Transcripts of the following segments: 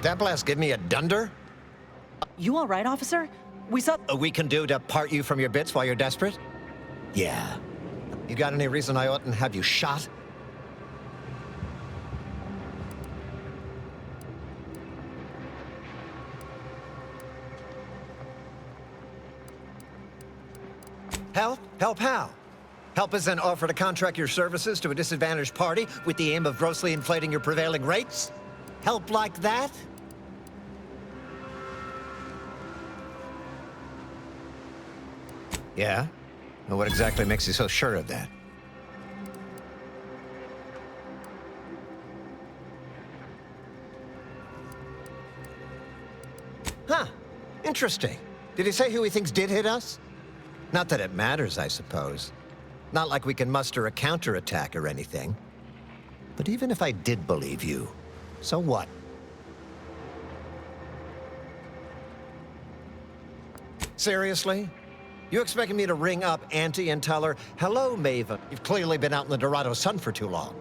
That blast give me a dunder? You all right, officer? We saw... We can do to part you from your bits while you're desperate? Yeah. You got any reason I oughtn't have you shot? Help? Help how? Help is an offer to contract your services to a disadvantaged party with the aim of grossly inflating your prevailing rates? Help like that? Yeah? Well, what exactly makes you so sure of that? Huh. Interesting. Did he say who he thinks did hit us? Not that it matters, I suppose. Not like we can muster a counterattack or anything. But even if I did believe you, so what? Seriously? You expecting me to ring up Auntie and tell her, "Hello, Maven. You've clearly been out in the Dorado sun for too long."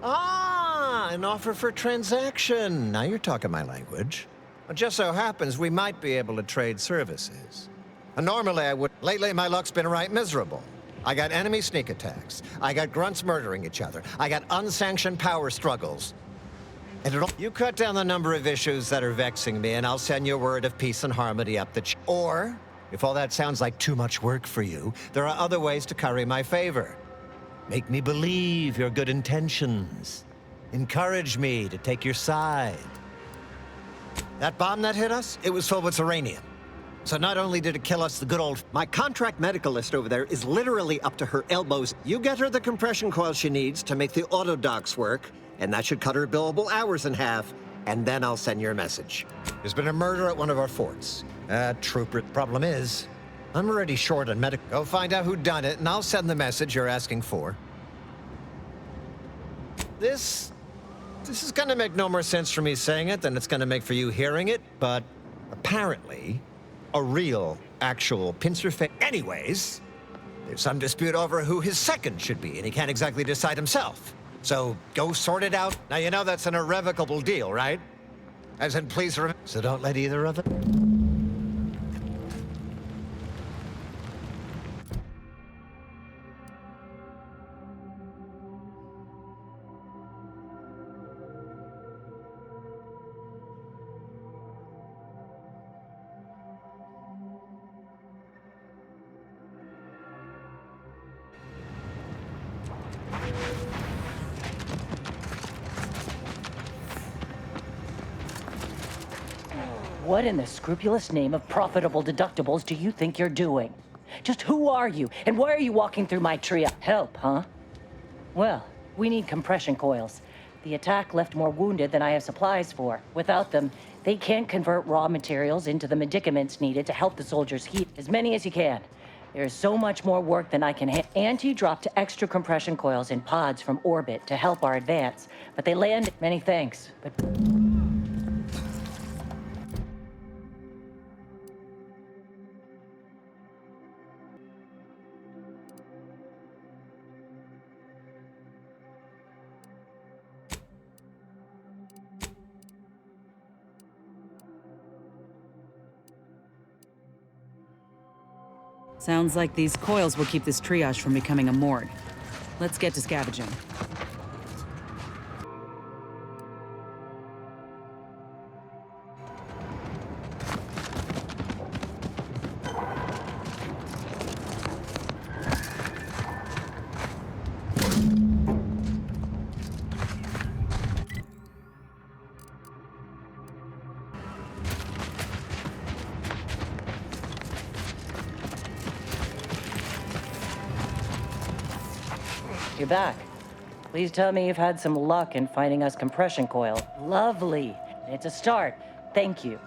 Ah, an offer for transaction. Now you're talking my language. It just so happens we might be able to trade services. Normally I would. Lately my luck's been right miserable. I got enemy sneak attacks. I got grunts murdering each other. I got unsanctioned power struggles. And you cut down the number of issues that are vexing me and I'll send you a word of peace and harmony up the Or, if all that sounds like too much work for you, there are other ways to curry my favor. Make me believe your good intentions. Encourage me to take your side. That bomb that hit us, it was filled with uranium. So not only did it kill us the good old... My contract medicalist over there is literally up to her elbows. You get her the compression coil she needs to make the AutoDocs work, and that should cut her billable hours in half, and then I'll send your message. There's been a murder at one of our forts. Trooper. Problem is, I'm already short on medical. Go find out who done it, and I'll send the message you're asking for. This is gonna make no more sense for me saying it than it's gonna make for you hearing it, but apparently, a real, actual pincer fit. Anyways, there's some dispute over who his second should be, and he can't exactly decide himself. So go sort it out. Now, you know that's an irrevocable deal, right? As in, please remember. So don't let either of them. What in the scrupulous name of profitable deductibles do you think you're doing? Just who are you, and why are you walking through my tree? Help, huh? Well, we need compression coils. The attack left more wounded than I have supplies for. Without them, they can't convert raw materials into the medicaments needed to help the soldiers heal. As many as you can. There's so much more work than I can Auntie dropped extra compression coils in pods from orbit to help our advance, but they landed. Many thanks, but... Sounds like these coils will keep this triage from becoming a morgue. Let's get to scavenging. You're back. Please tell me you've had some luck in finding us compression coil. Lovely. It's a start. Thank you.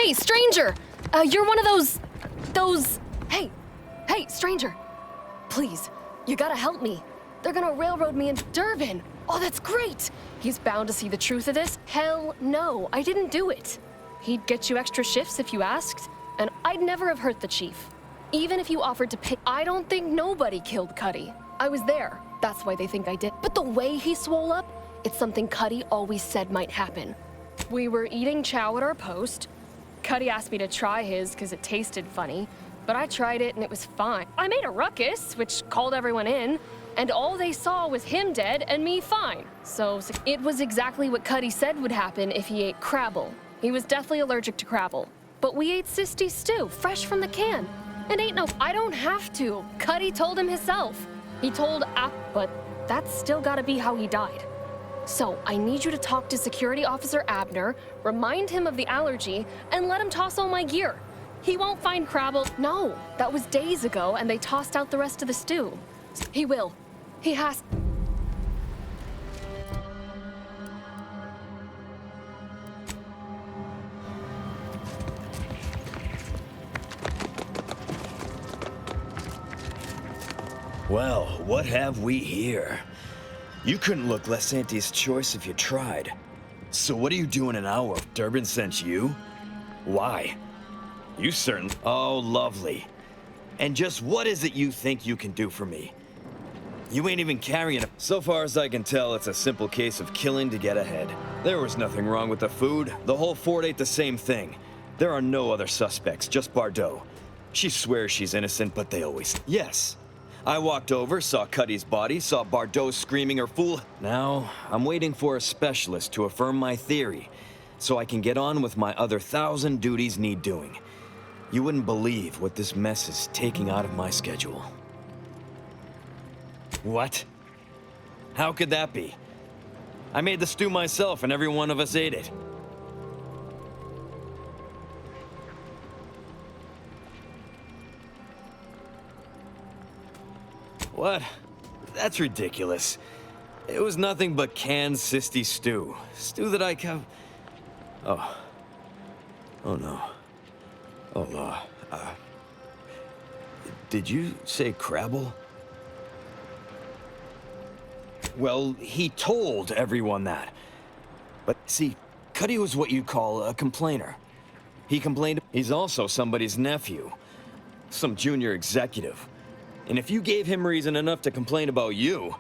Hey, stranger! You're one of those... Hey, stranger. Please, you gotta help me. They're gonna railroad me into Durban. Oh, that's great! He's bound to see the truth of this. Hell no, I didn't do it. He'd get you extra shifts if you asked, and I'd never have hurt the chief. Even if you offered to pay, I don't think nobody killed Cuddy. I was there, that's why they think I did. But the way he swole up, it's something Cuddy always said might happen. We were eating chow at our post. Cuddy asked me to try his because it tasted funny, but I tried it and it was fine. I made a ruckus, which called everyone in, and all they saw was him dead and me fine. So it was exactly what Cuddy said would happen if he ate Crabble. He was deathly allergic to Crabble. But we ate Sisty stew, fresh from the can. And ain't no, I don't have to. Cuddy told him himself. He told but that's still gotta be how he died. So I need you to talk to Security Officer Abner, remind him of the allergy, and let him toss all my gear. He won't find Crabble. No, that was days ago, and they tossed out the rest of the stew. He will. He has. Well, what have we here? You couldn't look less Auntie's choice if you tried. So what are you doing an hour? Durban sent you? Why? You certainly... Oh, lovely. And just what is it you think you can do for me? You ain't even carrying a... So far as I can tell, it's a simple case of killing to get ahead. There was nothing wrong with the food. The whole fort ate the same thing. There are no other suspects, just Bardot. She swears she's innocent, but they always... Yes. I walked over, saw Cuddy's body, saw Bardot screaming her fool. Now, I'm waiting for a specialist to affirm my theory, so I can get on with my other 1,000 duties need doing. You wouldn't believe what this mess is taking out of my schedule. What? How could that be? I made the stew myself and every one of us ate it. What? That's ridiculous. It was nothing but canned Sisty stew. Stew that I Oh. Oh no. Oh, did you say Crabble? Well, he told everyone that. But see, Cuddy was what you'd call a complainer. He complained. He's also somebody's nephew. Some junior executive. And if you gave him reason enough to complain about you,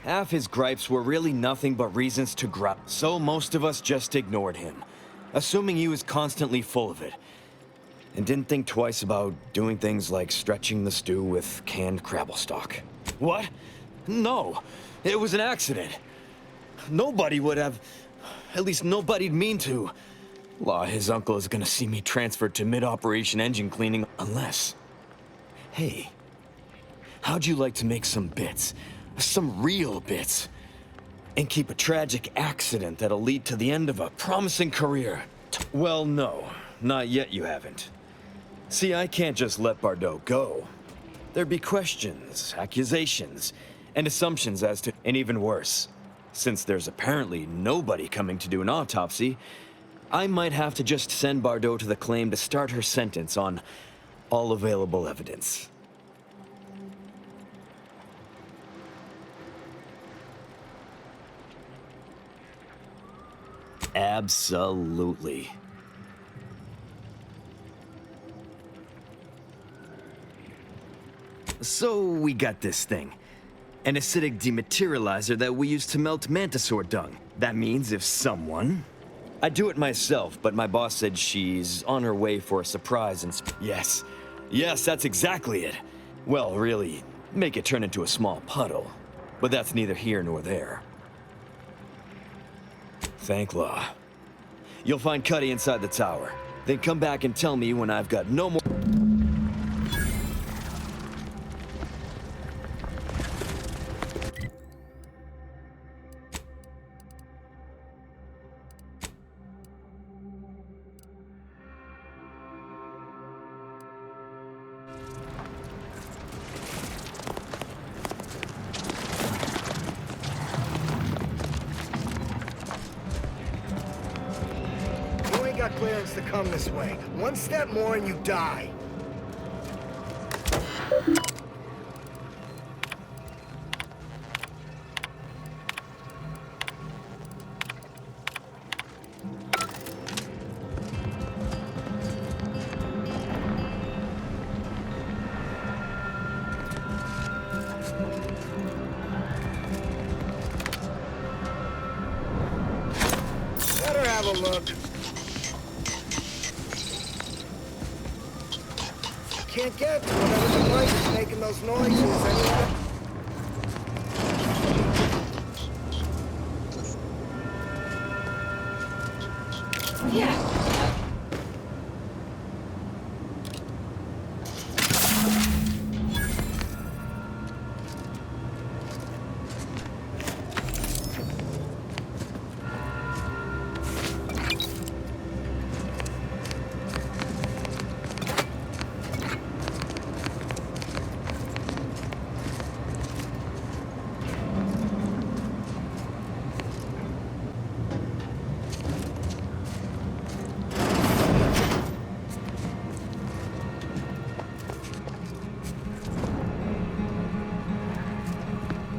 half his gripes were really nothing but reasons to gripe. So most of us just ignored him, assuming he was constantly full of it. And didn't think twice about doing things like stretching the stew with canned Crabble stock. What? No, it was an accident. Nobody would have, at least nobody'd mean to. Law, his uncle is gonna see me transferred to mid-operation engine cleaning unless... Hey, how'd you like to make some bits? Some real bits? And keep a tragic accident that'll lead to the end of a promising career? Well, no, not yet you haven't. See, I can't just let Bardot go. There'd be questions, accusations, and assumptions as to... And even worse, since there's apparently nobody coming to do an autopsy, I might have to just send Bardot to the claim to start her sentence on all available evidence. Absolutely. So we got this thing. An acidic dematerializer that we use to melt Mantisaur dung. That means if someone... I'd do it myself, but my boss said she's on her way for a surprise and... Yes, that's exactly it. Well, really, make it turn into a small puddle. But that's neither here nor there. Thank law. You'll find Cuddy inside the tower. Then come back and tell me when I've got no more... got clearance to come this way. One step more and you die. Better have a look. Can't get to whatever device is making those noises anyway. Yeah.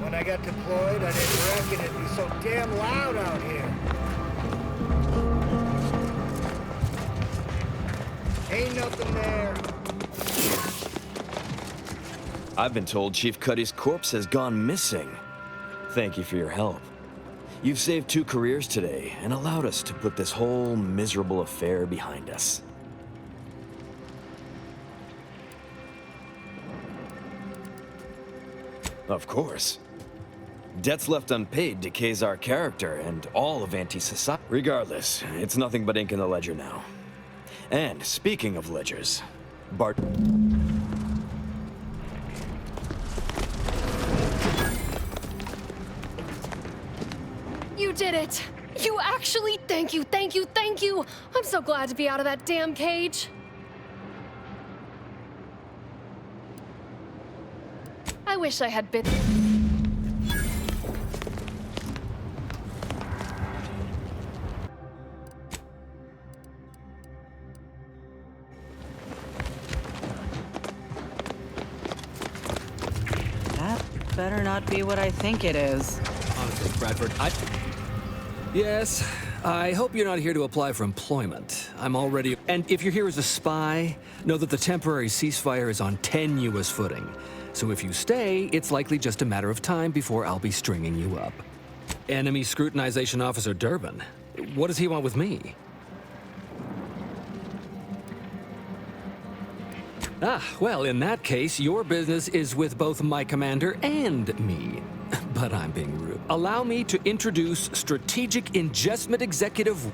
When I got deployed, I didn't reckon it'd be so damn loud out here. Ain't nothing there. I've been told Chief Cuddy's corpse has gone missing. Thank you for your help. You've saved 2 careers today and allowed us to put this whole miserable affair behind us. Of course. Debts left unpaid decays our character and all of anti-society. Regardless, it's nothing but ink in the ledger now. And speaking of ledgers, Bart... You did it! You actually, thank you, thank you, thank you! I'm so glad to be out of that damn cage. I wish I had been... That better not be what I think it is. Honestly, Bradford, Yes, I hope you're not here to apply for employment. I'm already... And if you're here as a spy, know that the temporary ceasefire is on tenuous footing. So if you stay, it's likely just a matter of time before I'll be stringing you up. Enemy Scrutinization Officer Durban. What does he want with me? Ah, well, in that case, your business is with both my commander and me. But I'm being rude. Allow me to introduce Strategic Ingestment Executive...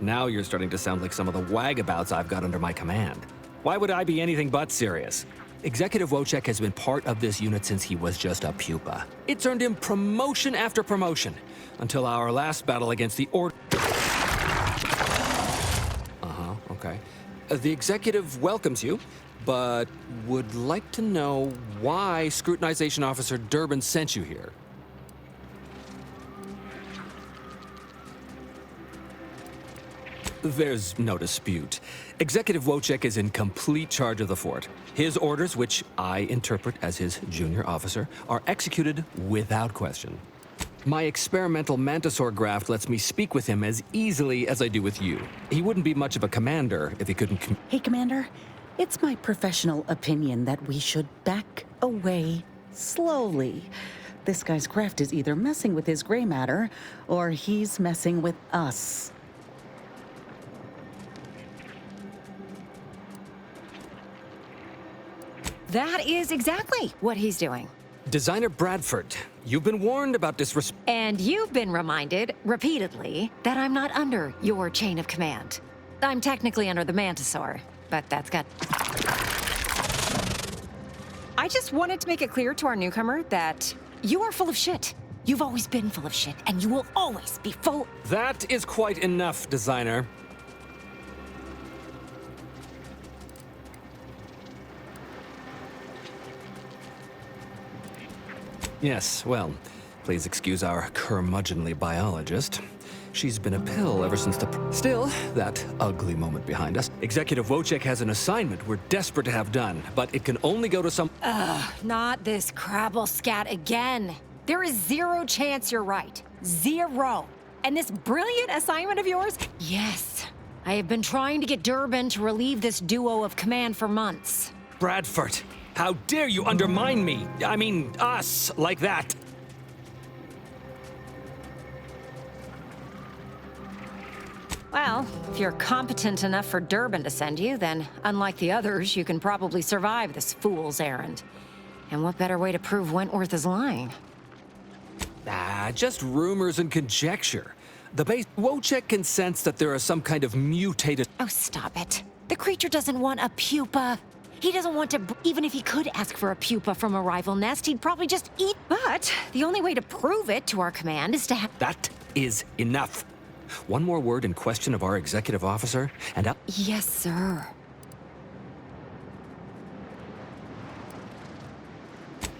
Now you're starting to sound like some of the wagabouts I've got under my command. Why would I be anything but serious? Executive Wojciech has been part of this unit since he was just a pupa. It's earned him promotion after promotion, until our last battle against the Order... Okay. The Executive welcomes you, but would like to know why Scrutinization Officer Durban sent you here. There's no dispute. Executive Wojciech is in complete charge of the fort. His orders, which I interpret as his junior officer, are executed without question. My experimental Mantisaur graft lets me speak with him as easily as I do with you. He wouldn't be much of a commander if he couldn't... Hey, Commander. It's my professional opinion that we should back away slowly. This guy's graft is either messing with his gray matter, or he's messing with us. That is exactly what he's doing. Designer Bradford, you've been warned about disrespect. And you've been reminded, repeatedly, that I'm not under your chain of command. I'm technically under the Mantisaur, but that's got... I just wanted to make it clear to our newcomer that you are full of shit. You've always been full of shit, and you will always be full... That is quite enough, Designer. Yes, well, please excuse our curmudgeonly biologist. She's been a pill ever since Still, that ugly moment behind us. Executive Wojciech has an assignment we're desperate to have done, but it can only go to some... Not this crabble scat again. There is zero chance you're right. Zero. And this brilliant assignment of yours? Yes. I have been trying to get Durban to relieve this duo of command for months. Bradford, how dare you undermine me? I mean, us, like that. Well, if you're competent enough for Durban to send you, then unlike the others, you can probably survive this fool's errand. And what better way to prove Wentworth is lying? Just rumors and conjecture. Wojciech can sense that there is some kind of mutated... Oh, stop it. The creature doesn't want a pupa. He doesn't want to... Even if he could ask for a pupa from a rival nest, he'd probably just eat... But the only way to prove it to our command is to have... That is enough. One more word in question of our executive officer, and I'll... Yes, sir.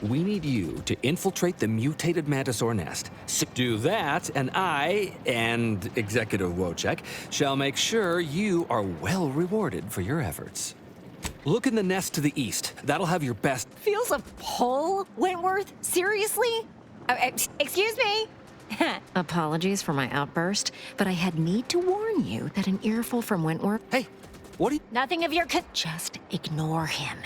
We need you to infiltrate the mutated Mantisaur nest. Do that, and I, and Executive Wojciech, shall make sure you are well rewarded for your efforts. Look in the nest to the east. That'll have your best... Feels a pull, Wentworth? Seriously? Excuse me? Apologies for my outburst, but I had need to warn you that an earful from Wentworth... Hey, what do you... Nothing of your... Just ignore him.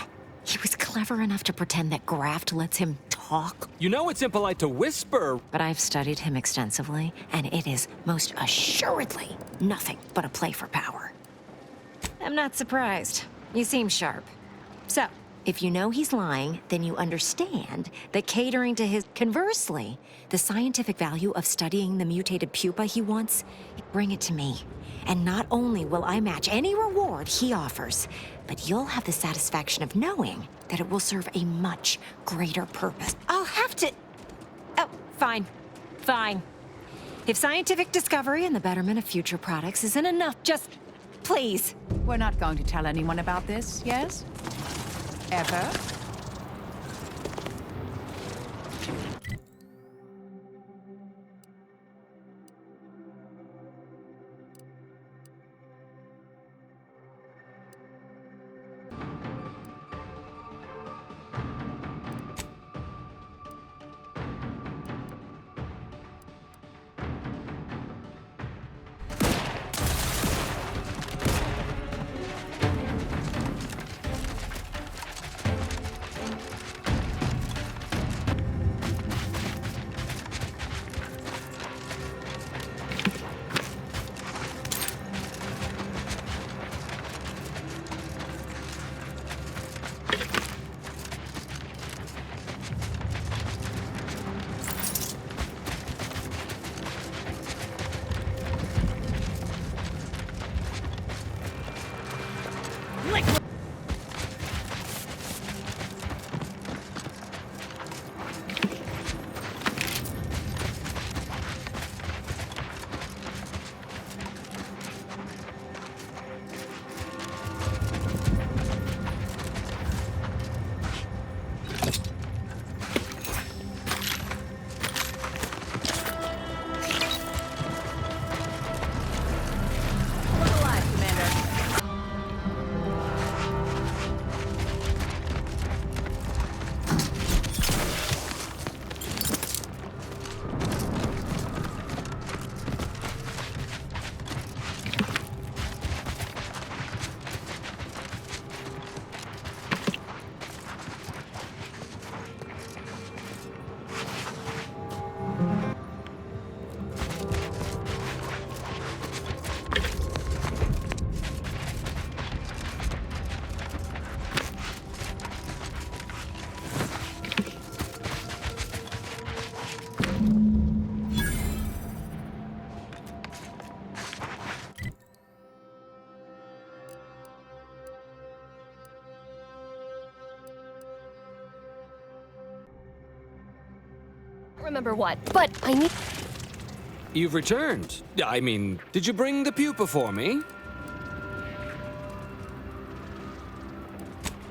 He was clever enough to pretend that graft lets him talk. You know it's impolite to whisper. But I've studied him extensively, and it is most assuredly nothing but a play for power. I'm not surprised. You seem sharp. So, if you know he's lying, then you understand that catering to his... Conversely, the scientific value of studying the mutated pupa he wants, bring it to me. And not only will I match any reward he offers, but you'll have the satisfaction of knowing that it will serve a much greater purpose. I'll have to... Oh, fine. Fine. If scientific discovery and the betterment of future products isn't enough, just... Please. We're not going to tell anyone about this, yes? Ever? Remember what, but I need... You've returned. I mean, did you bring the pupa for me?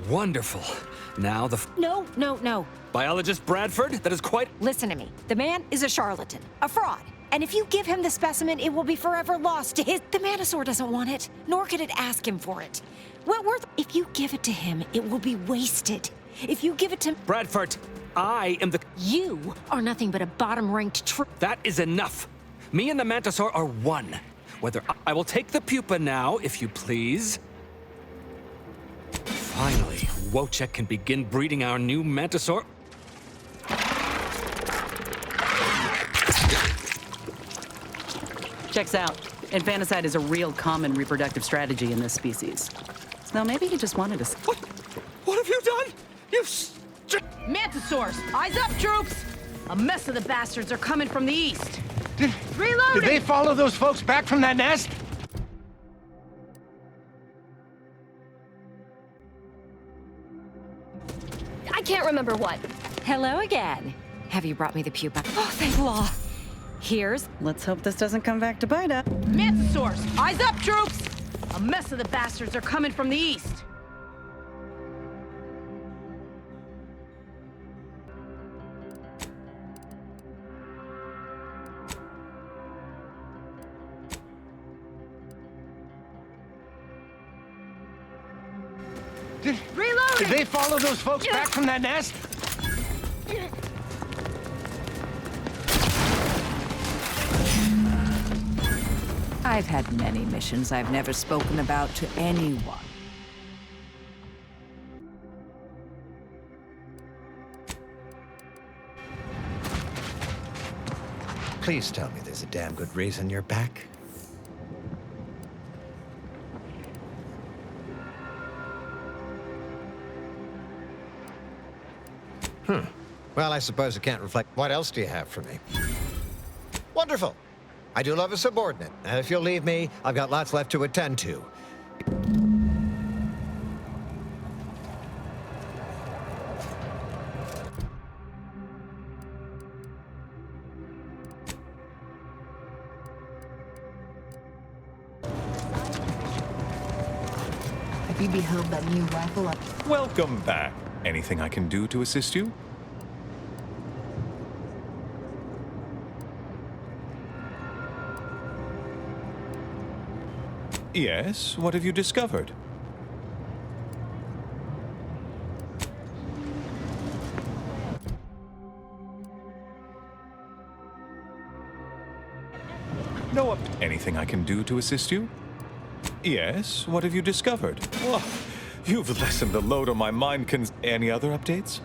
Wonderful. Now the... No. Biologist Bradford? That is quite... Listen to me. The man is a charlatan, a fraud. And if you give him the specimen, it will be forever lost to his... The Mantisaur doesn't want it, nor could it ask him for it. Wentworth, if you give it to him, it will be wasted. If you give it to... Bradford, I am the... You are nothing but a bottom-ranked That is enough. Me and the Mantisaur are one. Whether I will take the pupa now, if you please. Finally, Wojciech can begin breeding our new Mantisaur. Checks out. Infanticide is a real common reproductive strategy in this species. So maybe he just wanted to... What have you done? You... Mantisaurs, eyes up, troops! A mess of the bastards are coming from the east. Did Reloading! they follow those folks back from that nest? I can't remember what. Hello again. Have you brought me the pupa? Oh, thank law. Here's... Let's hope this doesn't come back to bite us. Mantisaurs, eyes up, troops! A mess of the bastards are coming from the east. Reloading! Did they follow those folks back from that nest? I've had many missions I've never spoken about to anyone. Please tell me there's a damn good reason you're back. Well, I suppose it can't reflect. What else do you have for me? Wonderful. I do love a subordinate. And if you'll leave me, I've got lots left to attend to. Have you beheld that new rifle? Welcome back. Anything I can do to assist you? Yes, what have you discovered? No up. Anything I can do to assist you? Yes, what have you discovered? Oh, you've lessened the load on my mind. Any other updates?